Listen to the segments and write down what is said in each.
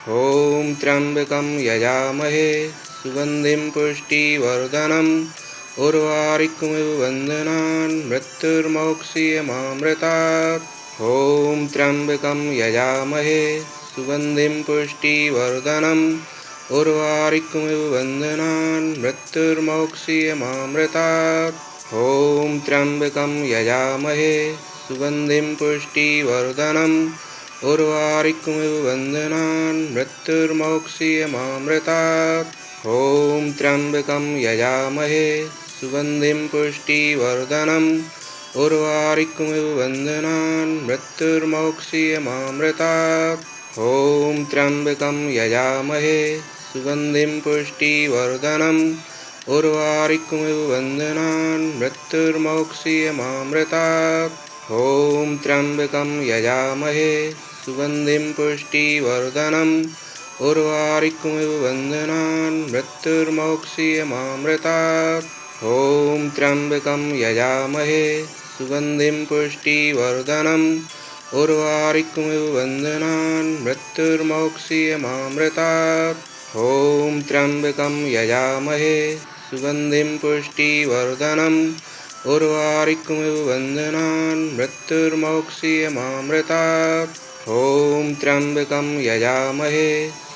ॐ त्र्यम्बकं यजामहे सुगन्धिं पुष्टिवर्धनम् उर्वारुकमिव बन्धनान् मृत्युर्मोक्षीयमामृतात्। ॐ त्र्यम्बकं यजामहे सुगन्धिं पुष्टिवर्धनम् उर्वारुकमिव बन्धनान् मृत्युर्मोक्षीयमामृतात्। ॐ त्र्यम्बकं यजामहे सुगन्धिं पुष्टिवर्धनम् उर्वारुकमिव बन्धनान् मृत्युर्मोक्षीयमामृतात्। ॐ त्र्यम्बकं यजामहे सुगन्धिं पुष्टिवर्धनम् उर्वारुकमिव बन्धनान् मृत्युर्मोक्षीयमामृतात्। ॐ त्र्यम्बकं यजामहे सुगन्धिं पुष्टिवर्धनम् उर्वारुकमिव बन्धनान् मृत्युर्मोक्षीयमामृतात्। ॐ त्र्यम्बकं यजामहे सुगन्धिं पुष्टिवर्धनम् उर्वारुकमिव बन्धनान् मृत्युर्मोक्षीयमामृतात्। ॐ त्र्यम्बकं यजामहे सुगन्धिं पुष्टिवर्धनम् उर्वारुकमिव बन्धनान् मृत्युर्मोक्षीयमामृतात्। ॐ त्र्यम्बकं यजामहे सुगन्धिं पुष्टिवर्धनम् उर्वारुकमिव बन्धनान् मृत्युर्मोक्षीयमामृतात्। ॐ त्र्यम्बकं यजामहे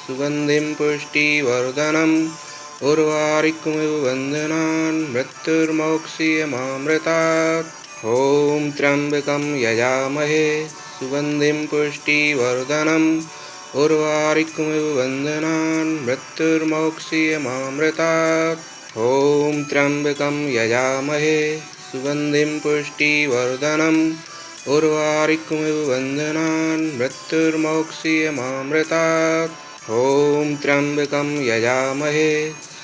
सुगन्धिं पुष्टिवर्धनम् उर्वारुकमिव बन्धनान् मृत्युर्मोक्षीयमामृतात्। ॐ त्र्यम्बकं यजामहे सुगन्धिं पुष्टिवर्धनम् उर्वारुकमिव बन्धनान् मृत्युर्मोक्षीयमामृतात्। ॐ त्र्यम्बकं यजामहे सुगन्धिं पुष्टिवर्धनम् उर्वारुकमिव बन्धनान् मृत्युर्मोक्षीयमामृतात्। ॐ त्र्यम्बकं यजामहे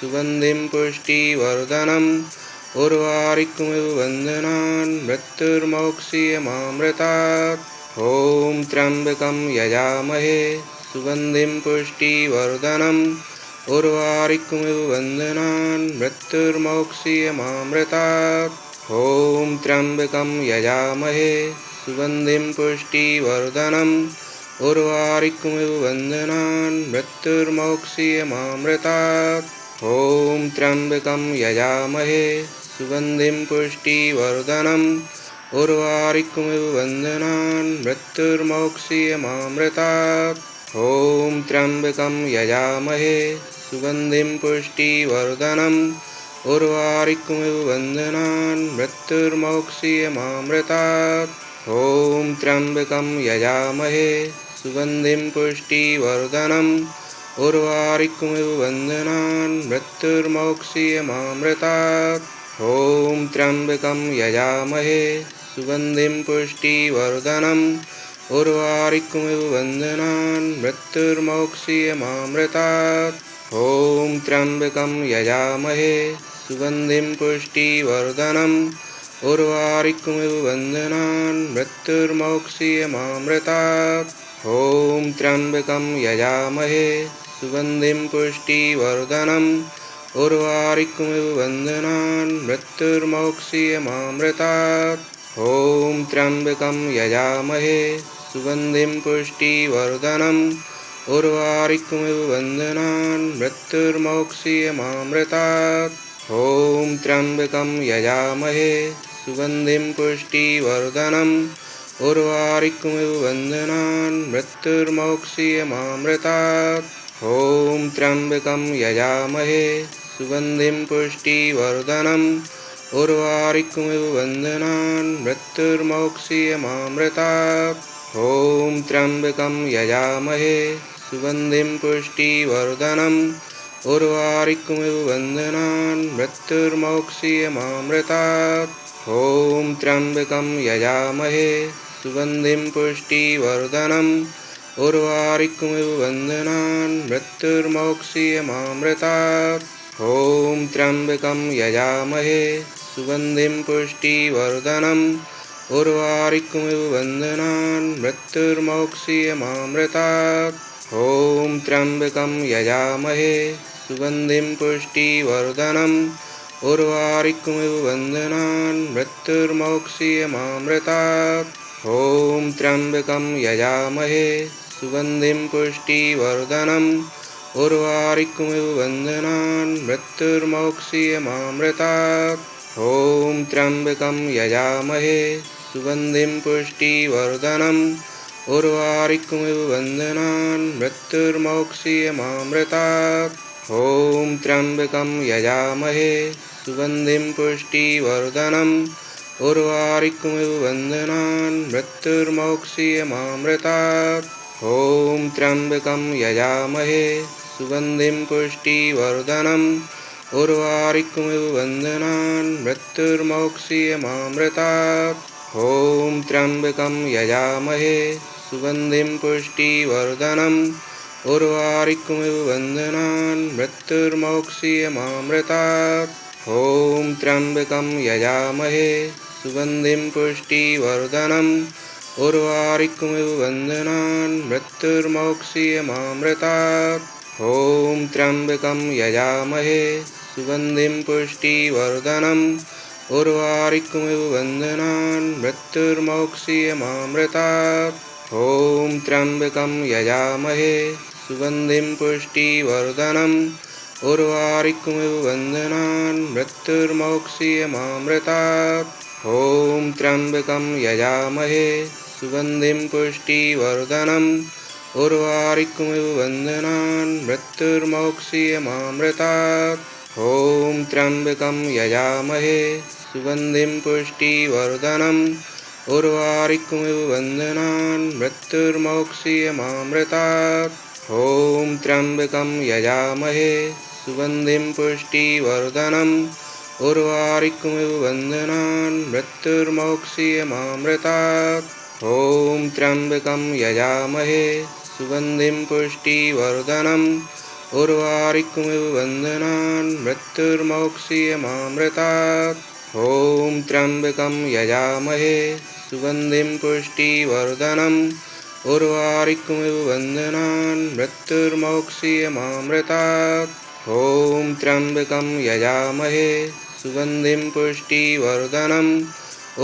सुगन्धिं पुष्टिवर्धनम् उर्वारुकमिव बन्धनान् मृत्युर्मोक्षीयमामृतात्। ॐ त्र्यम्बकं यजामहे सुगन्धिं पुष्टिवर्धनम् उर्वारुकमिव बन्धनान् मृत्युर्मोक्षीयमामृतात्। ॐ त्र्यम्बकं यजामहे सुगन्धिं पुष्टिवर्धनम् उर्वारुकमिव बन्धनान् मृत्युर्मोक्षीयमामृतात्। ॐ त्र्यम्बकं यजामहे सुगन्धिं पुष्टिवर्धनम् उर्वारुकमिव बन्धनान् मृत्युर्मोक्षीयमामृतात्। ॐ त्र्यम्बकं यजामहे सुगन्धिं पुष्टिवर्धनम् उर्वारुकमिव बन्धनान् मृत्युर्मोक्षीयमामृतात्। ॐ त्र्यम्बकं यजामहे सुगन्धिं पुष्टिवर्धनम् उर्वारुकमिव बन्धनान् मृत्युर्मोक्षीयमामृतात्। ॐ त्र्यम्बकं यजामहे सुगन्धिं पुष्टिवर्धनम् उर्वारुकमिव बन्धनान् मृत्युर्मोक्षीयमामृतात्। ॐ त्र्यम्बकं यजामहे सुगन्धिं पुष्टिवर्धनम् उर्वारुकमिव बन्धनान् मृत्युर्मोक्षीयमामृतात्। ॐ त्र्यम्बकं यजामहे सुगन्धिं पुष्टिवर्धनम् उर्वारुकमिव बन्धनान् मृत्युर्मोक्षीयमामृतात्। ॐ त्र्यम्बकं यजामहे सुगन्धिं पुष्टिवर्धनम् उर्वारुकमिव बन्धनान् मृत्युर्मोक्षीयमामृतात्। ॐ त्र्यम्बकं यजामहे सुगन्धिं पुष्टिवर्धनम् उर्वारुकमिव बन्धनान् मृत्युर्मोक्षीयमामृतात्। ॐ त्र्यम्बकं यजामहे सुगन्धिं पुष्टिवर्धनम् उर्वारुकमिव बन्धनान् मृत्युर्मोक्षीयमामृतात्। ॐ त्र्यम्बकं यजामहे सुगन्धिं पुष्टिवर्धनम् उर्वारुकमिव बन्धनान् मृत्युर्मोक्षीयमामृतात्। ॐ त्र्यम्बकं यजामहे सुगन्धिं पुष्टिवर्धनम् उर्वारुकमिव बन्धनान् मृत्युर्मोक्षीयमामृतात्। ॐ त्र्यम्बकं यजामहे सुगन्धिं पुष्टिवर्धनम् उर्वारुकमिव बन्धनान् मृत्युर्मोक्षीयमामृतात्। ॐ त्र्यम्बकं यजामहे सुगन्धिं पुष्टिवर्धनम् उर्वारुकमिव बन्धनान् मृत्युर्मोक्षीयमामृतात्। ॐ त्र्यम्बकं यजामहे सुगन्धिं पुष्टिवर्धनम् उर्वारुकमिव बन्धनान् मृत्युर्मोक्षीयमामृतात्। ॐ त्र्यम्बकं यजामहे सुगन्धिं पुष्टिवर्धनम् उर्वारुकमिव बन्धनान् मृत्युर्मोक्षीयमामृतात्। ॐ त्र्यम्बकं यजामहे सुगन्धिं पुष्टिवर्धनम् उर्वारुकमिव बन्धनान् मृत्युर्मोक्षीयमामृतात्। ॐ त्र्यम्बकं यजामहे सुगन्धिं पुष्टिवर्धनम् उर्वारुकमिव बन्धनान् मृत्युर्मोक्षीयमामृतात्। ॐ त्र्यम्बकं यजामहे सुगन्धिं पुष्टिवर्धनम् उर्वारुकमिव बन्धनान् मृत्युर्मोक्षीयमामृतात्। ॐ त्र्यम्बकं यजामहे सुगन्धिं पुष्टिवर्धनम् उर्वारुकमिव बन्धनान् मृत्युर्मोक्षीयमामृतात्। ॐ त्र्यम्बकं यजामहे सुगन्धिं पुष्टिवर्धनम् उर्वारुकमिव बन्धनान् मृत्युर्मोक्षीयमामृतात्। ॐ त्र्यम्बकं यजामहे सुगन्धिं पुष्टिवर्धनम् उर्वारुकमिव बन्धनान् मृत्युर्मोक्षीयमामृतात्। ॐ त्र्यम्बकं यजामहे सुगन्धिं पुष्टिवर्धनम् उर्वारुकमिव बन्धनान् मृत्युर्मोक्षीयमामृतात्। ॐ त्र्यम्बकं यजामहे सुगन्धिं पुष्टिवर्धनम् उर्वारुकमिव बन्धनान् मृत्युर्मोक्षीयमामृतात्। ॐ त्र्यम्बकं यजामहे सुगन्धिं पुष्टिवर्धनम् उर्वारुकमिव बन्धनान् मृत्युर्मोक्षीयमामृतात्। ॐ त्र्यम्बकं यजामहे सुगन्धिं पुष्टिवर्धनम् उर्वारुकमिव बन्धनान् मृत्युर्मोक्षीयमामृतात्। ॐ त्र्यम्बकं यजामहे सुगन्धिं पुष्टिवर्धनम् उर्वारुकमिव बन्धनान् मृत्युर्मोक्षीयमामृतात्। ॐ त्र्यम्बकं यजामहे सुगन्धिं पुष्टिवर्धनम्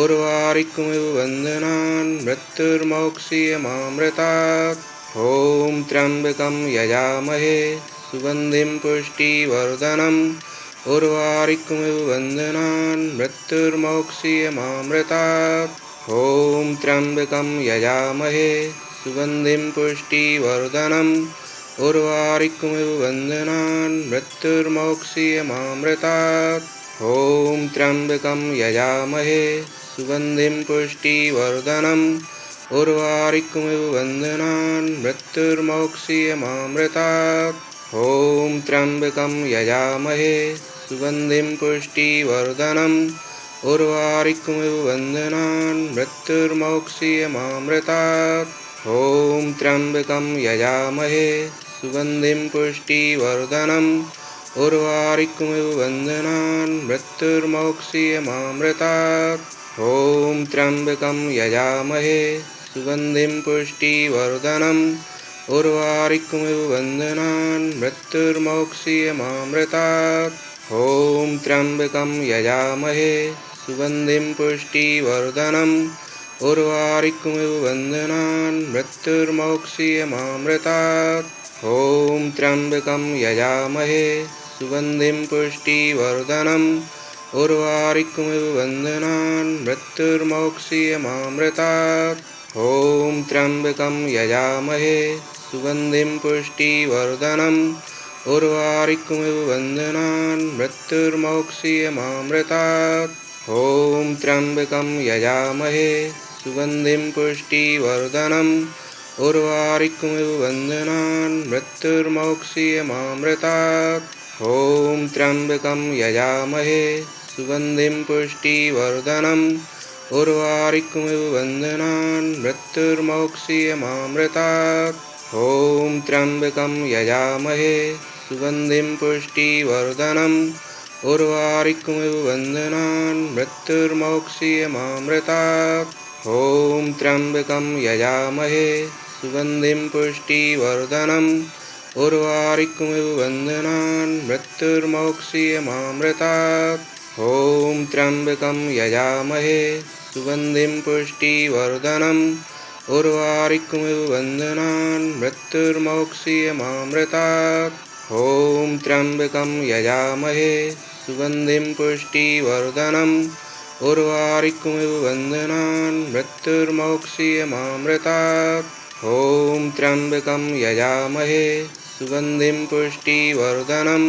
उर्वारुकमिव बन्धनान् मृत्युर्मोक्षीयमामृतात्। ॐ त्र्यम्बकं यजामहे सुगन्धिं पुष्टिवर्धनम् उर्वारुकमिव बन्धनान् मृत्युर्मोक्षीयमामृतात्। ॐ त्र्यम्बकं यजामहे सुगन्धिं पुष्टिवर्धनम् उर्वारुकमिव बन्धनान् मृत्युर्मोक्षीयमामृतात्। ॐ त्र्यम्बकं यजामहे सुगन्धिं पुष्टिवर्धनम् उर्वारुकमिव बन्धनान् मृत्युर्मोक्षीयमामृतात्। ॐ त्र्यम्बकं यजामहे सुगन्धिं पुष्टिवर्धनम् उर्वारुकमिव बन्धनान् मृत्युर्मोक्षीयमामृतात्। ॐ त्र्यम्बकं यजामहे सुगन्धिं पुष्टिवर्धनम् उर्वारुकमिव बन्धनान् मृत्युर्मोक्षीयमामृतात्। ॐ त्र्यम्बकं यजामहे सुगन्धिं पुष्टिवर्धनम् उर्वारुकमिव बन्धनान् मृत्युर्मोक्षीयमामृतात्। ॐ त्र्यम्बकं यजामहे सुगन्धिं पुष्टिवर्धनम् उर्वारुकमिव बन्धनान् मृत्युर्मोक्षीयमामृतात्। ॐ त्र्यम्बकं यजामहे सुगन्धिं पुष्टिवर्धनम् उर्वारुकमिव बन्धनान् मृत्युर्मोक्षीयमामृतात्। ॐ त्र्यम्बकं यजामहे सुगन्धिं पुष्टिवर्धनम् उर्वारुकमिव बन्धनान् मृत्युर्मोक्षीयमामृतात्। ॐ त्र्यम्बकं यजामहे सुगन्धिं पुष्टिवर्धनम् उर्वारुकमिव बन्धनान् मृत्युर्मोक्षीयमामृतात्। ॐ त्र्यम्बकं यजामहे सुगन्धिं पुष्टिवर्धनम् उर्वारुकमिव बन्धनान् मृत्युर्मोक्षीयमामृतात्। ॐ त्र्यम्बकं यजामहे सुगन्धिं पुष्टिवर्धनम् उर्वारुकमिव बन्धनान् मृत्युर्मोक्षीयमामृतात्। ॐ त्र्यम्बकं यजामहे सुगन्धिं पुष्टिवर्धनम् उर्वारुकमिव बन्धनान् मृत्युर्मोक्षीयमामृतात्। ॐ त्र्यम्बकं यजामहे सुगन्धिं पुष्टिवर्धनम् उर्वारिकमिव बन्धनान् मृत्युर्मोक्षीयमामृतात्। ॐ त्र्यम्बकं यजामहे सुगन्धिं पुष्टिवर्धनम् उर्वारिकमिव बन्धनान् मृत्युर्मोक्षीयमामृतात्। ॐ त्र्यम्बकं यजामहे सुगन्धिं पुष्टिवर्धनम्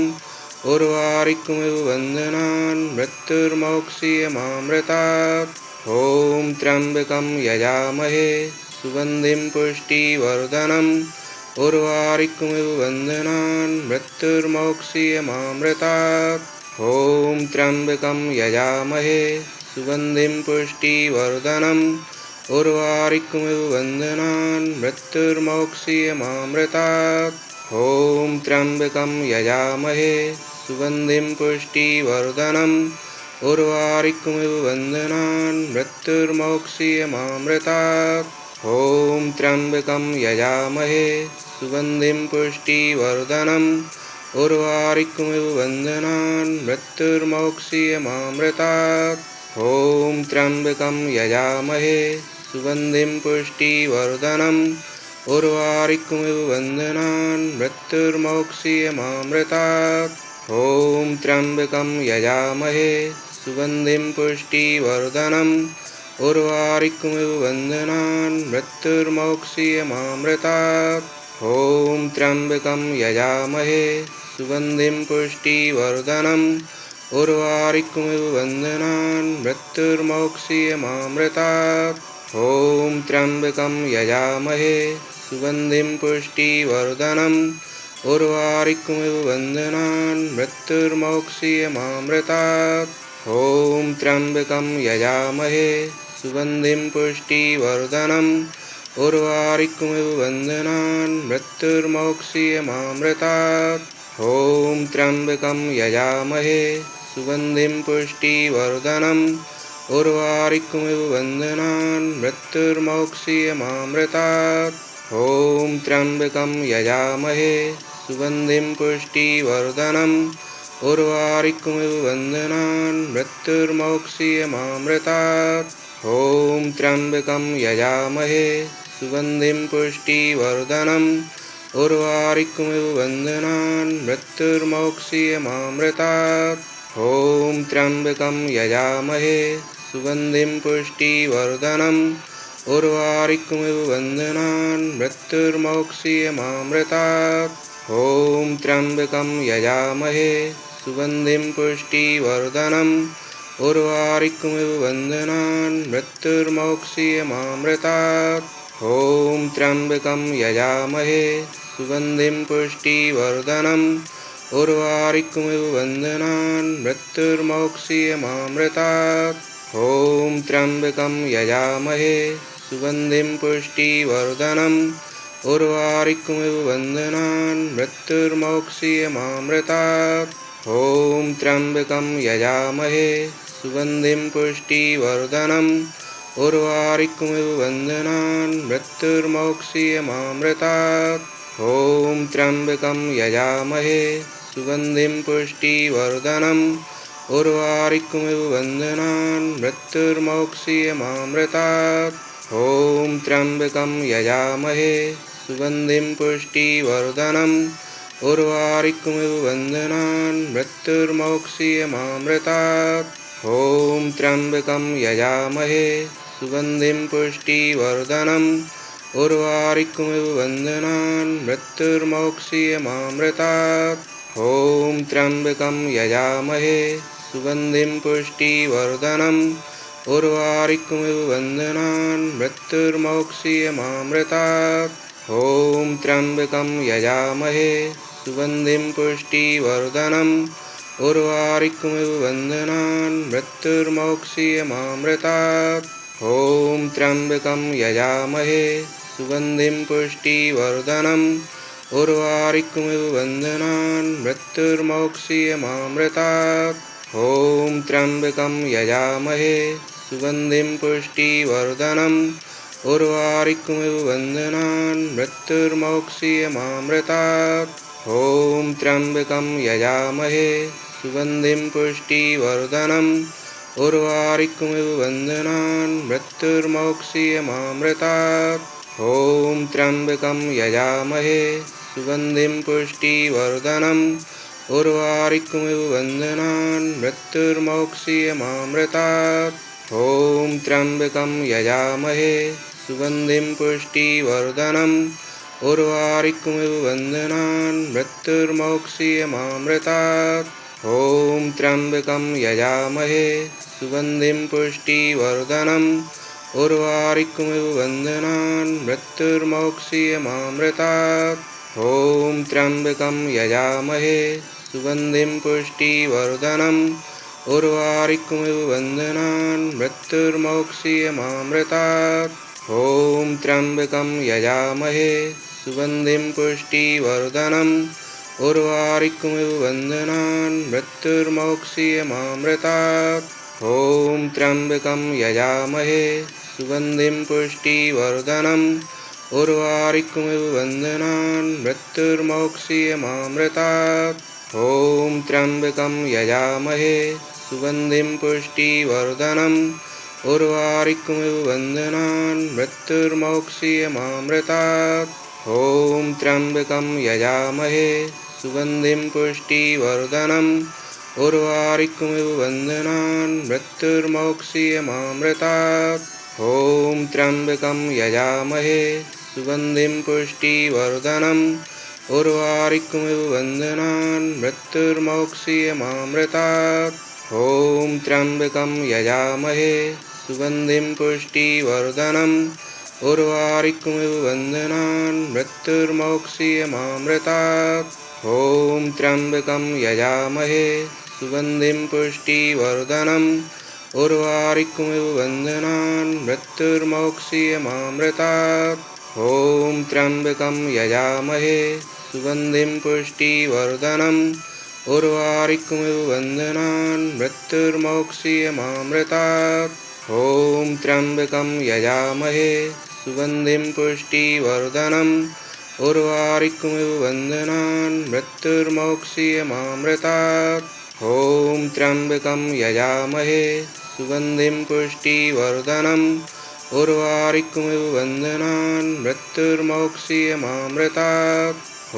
उर्वारिकमिव बन्धनान् मृत्युर्मोक्षीयमामृतात्। ॐ त्र्यम्बकं यजामहे सुगन्धिं पुष्टिवर्धनम् उर्वारिकमिव बन्धनान् मृत्युर्मोक्षीयमामृतात्। ॐ त्र्यम्बकं यजामहे सुगन्धिं पुष्टिवर्धनम् उर्वारिकमिव बन्धनान् मृत्युर्मोक्षीयमामृतात्। ॐ त्र्यम्बकं यजामहे सुगन्धिं पुष्टिवर्धनम् उर्वारिकमिव बन्धनान् मृत्युर्मोक्षीयमामृतात्। ॐ त्र्यम्बकं यजामहे सुगन्धिं पुष्टिवर्धनम् उर्वारिकमिव बन्धनान् मृत्युर्मोक्षीयमामृतात्। ॐ त्र्यम्बकं यजामहे सुगन्धिं पुष्टिवर्धनम् उर्वारिकमिव बन्धनान् मृत्युर्मोक्षीयमामृतात्। ॐ त्र्यम्बकं यजामहे सुगन्धिं पुष्टिवर्धनम् उर्वारिकमिव बन्धनान् मृत्युर्मोक्षीयमामृतात्। ॐ त्र्यम्बकं यजामहे सुगन्धिं पुष्टिवर्धनम् उर्वारिकमिव बन्धनान् मृत्युर्मोक्षीयमामृतात्। ॐ त्र्यम्बकं यजामहे सुगन्धिं पुष्टिवर्धनम् उर्वारिकमिव बन्धनान् मृत्युर्मोक्षीयमामृतात्। ॐ त्र्यम्बकं यजामहे सुगन्धिं पुष्टिवर्धनम् उर्वारिकमिव बन्धनान् मृत्युर्मोक्षीयमामृतात्। ॐ त्र्यम्बकं यजामहे सुगन्धिं पुष्टिवर्धनम् उर्वारिकमिव बन्धनान् मृत्युर्मोक्षीयमामृतात्। ॐ त्र्यम्बकं यजामहे सुगन्धिं पुष्टिवर्धनम् उर्वारिकमिव बन्धनान् मृत्युर्मोक्षीयमामृतात्। ॐ त्र्यम्बकं यजामहे सुगन्धिं पुष्टिवर्धनम् उर्वारिकमिव बन्धनान् मृत्युर्मोक्षीयमामृतात्। ॐ त्र्यम्बकं यजामहे सुगन्धिं पुष्टिवर्धनम् उर्वारिकमिव बन्धनान् मृत्युर्मोक्षीयमामृतात्। ॐ त्र्यम्बकं यजामहे सुगन्धिं पुष्टिवर्धनम् उर्वारिकमिव बन्धनान् मृत्युर्मोक्षीयमामृतात्। ॐ त्र्यम्बकं यजामहे सुगन्धिं पुष्टिवर्धनम् उर्वारिकमिव बन्धनान् मृत्युर्मोक्षीयमामृतात्। ॐ त्र्यम्बकं यजामहे सुगन्धिं पुष्टिवर्धनम् उर्वारिकमिव बन्धनान् मृत्युर्मोक्षीयमामृतात्। ॐ त्र्यम्बकं यजामहे सुगन्धिं पुष्टिवर्धनम् उर्वारिकमिव बन्धनान् मृत्युर्मोक्षीयमामृतात्। ॐ त्र्यम्बकं यजामहे सुगन्धिं पुष्टिवर्धनम् उर्वारिकमिव बन्धनान् मृत्युर्मोक्षीयमामृतात्। ॐ त्र्यम्बकं यजामहे सुगन्धिं पुष्टिवर्धनम् उर्वारिकमिव बन्धनान् मृत्युर्मोक्षीयमामृतात्। ॐ त्र्यम्बकं यजामहे सुगन्धिं पुष्टिवर्धनम् उर्वारिकमिव बन्धनान् मृत्युर्मोक्षीयमामृतात्। ॐ त्र्यम्बकं यजामहे सुगन्धिं पुष्टिवर्धनम् उर्वारिकमिव बन्धनान् मृत्युर्मोक्षीयमामृतात्। ॐ त्र्यम्बकं यजामहे सुगन्धिं पुष्टिवर्धनम् उर्वारिकमिव बन्धनान् मृत्युर्मोक्षीयमामृतात्। ॐ त्र्यम्बकं यजामहे सुगन्धिं पुष्टिवर्धनम् उर्वारिकमिव बन्धनान् मृत्युर्मोक्षीयमामृतात्। ॐ त्र्यम्बकं यजामहे सुगन्धिं पुष्टिवर्धनम् उर्वारिकमिव बन्धनान् मृत्युर्मोक्षीयमामृतात्। ॐ त्र्यम्बकं यजामहे सुगन्धिं पुष्टिवर्धनम् उर्वारिकमिव बन्धनान् मृत्युर्मोक्षीयमामृतात्। ॐ त्र्यम्बकं यजामहे सुगन्धिं पुष्टिवर्धनम् उर्वारिकमिव बन्धनान् मृत्युर्मोक्षीयमामृतात्। ॐ त्र्यम्बकं यजामहे सुगन्धिं पुष्टिवर्धनम् उर्वारिकमिव बन्धनान् मृत्युर्मोक्षीयमामृतात्। ॐ त्र्यम्बकं यजामहे सुगन्धिं पुष्टिवर्धनम् उर्वारिकमिव बन्धनान् मृत्युर्मोक्षीयमामृतात्। ॐ त्र्यम्बकं यजामहे सुगन्धिं पुष्टिवर्धनम् उर्वारिकमिव बन्धनान् मृत्युर्मोक्षीयमामृतात्। ॐ त्र्यम्बकं यजामहे सुगन्धिं पुष्टिवर्धनम् उर्वारिकमिव बन्धनान् मृत्युर्मोक्षीयमामृतात्। ॐ त्र्यम्बकं यजामहे सुगन्धिं पुष्टिवर्धनम् उर्वारिकमिव बन्धनान् मृत्युर्मोक्षीयमामृतात्। ॐ त्र्यम्बकं यजामहे सुगन्धिं पुष्टिवर्धनम् उर्वारिकमिव बन्धनान् मृत्युर्मोक्षीयमामृतात्। ॐ त्र्यम्बकं यजामहे सुगन्धिं पुष्टिवर्धनम् उर्वारिकमिव बन्धनान् मृत्युर्मोक्षीयमामृतात्। ॐ त्र्यम्बकं यजामहे सुगन्धिं पुष्टिवर्धनम् उर्वारिकमिव बन्धनान् मृत्युर्मोक्षीयमामृतात्। ॐ त्र्यम्बकं यजामहे सुगन्धिं पुष्टिवर्धनम् उर्वारिकमिव बन्धनान् मृत्युर्मोक्षीयमामृतात्। ॐ त्र्यम्बकं यजामहे सुगन्धिं पुष्टिवर्धनम् उर्वारिकमिव बन्धनान् मृत्युर्मोक्षीयमामृतात्। ॐ त्र्यम्बकं यजामहे सुगन्धिं पुष्टिवर्धनम् उर्वारिकमिव बन्धनान् मृत्युर्मोक्षीयमामृतात्। ॐ त्र्यम्बकं यजामहे सुगन्धिं पुष्टिवर्धनम् उर्वारिकमिव बन्धनान् मृत्युर्मोक्षीयमामृतात्। ॐ त्र्यम्बकं यजामहे सुगन्धिं पुष्टिवर्धनम् उर्वारिकमिव बन्धनान् मृत्युर्मोक्षीयमामृतात्। ॐ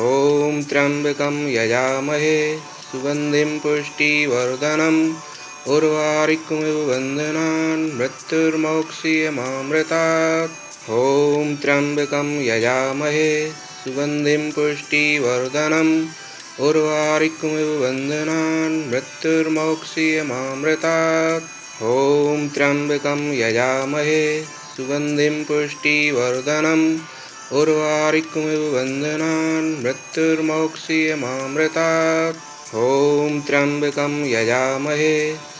त्र्यम्बकं यजामहे सुगन्धिं पुष्टिवर्धनम् उर्वारिकमिव बन्धनान् मृत्युर्मोक्षीयमामृतात्। ॐ त्र्यम्बकं यजामहे सुगन्धिं पुष्टिवर्धनम् उर्वारिकमिव बन्धनान् मृत्युर्मोक्षीयमामृतात्। ॐ त्र्यम्बकं यजामहे सुगन्धिं पुष्टिवर्धनम् उर्वारिकमिव बन्धनान् मृत्युर्मोक्षीयमामृतात्। ॐ त्र्यम्बकं यजामहे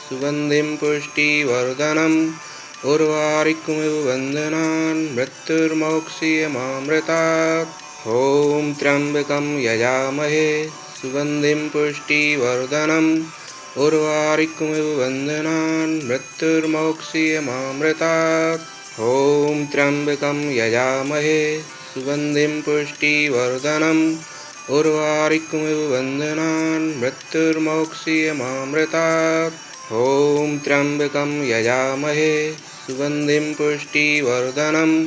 सुगन्धिं पुष्टिवर्धनम् उर्वारिकमिव बन्धनान् मृत्युर्मोक्षीयमामृतात्। ॐ त्र्यम्बकं यजामहे सुगन्धिं पुष्टिवर्धनम् उर्वारिकमिव बन्धनान् मृत्युर्मोक्षीयमामृतात्। ॐ त्र्यम्बकं यजामहे सुगन्धिं पुष्टिवर्धनम् उर्वारिकमिव बन्धनान् मृत्युर्मोक्षीयमामृतात्। ॐ त्र्यम्बकं यजामहे सुगन्धिं पुष्टिवर्धनम्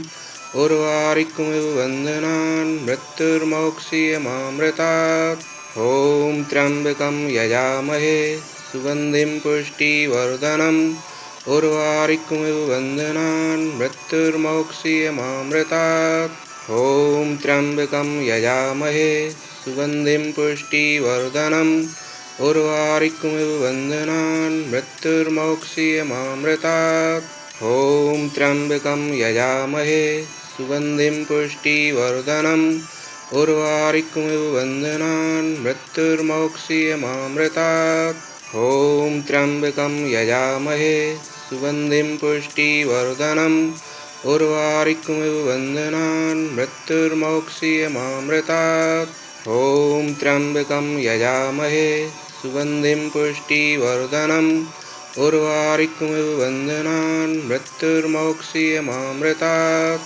उर्वारिकमिव बन्धनान् मृत्युर्मोक्षीयमामृतात्। ॐ त्र्यम्बकं यजामहे सुगन्धिं पुष्टिवर्धनम् उर्वारिकमिव बन्धनान् मृत्युर्मोक्षीयमामृतात्। ॐ त्र्यम्बकं यजामहे सुगन्धिं पुष्टिवर्धनम् उर्वारिकमिव बन्धनान् मृत्युर्मोक्षीयमामृतात्। ॐ त्र्यम्बकं यजामहे सुगन्धिं पुष्टिवर्धनम् उर्वारिकमिव बन्धनान् मृत्युर्मोक्षीयमामृतात्। ॐ त्र्यम्बकं यजामहे सुगन्धिं पुष्टिवर्धनम् उर्वारिकमिव बन्धनान् मृत्युर्मोक्षीयमामृतात्। ॐ त्र्यम्बकं यजामहे सुगन्धिं पुष्टिवर्धनम् उर्वारिकमिव बन्धनान् मृत्युर्मोक्षीयमामृतात्।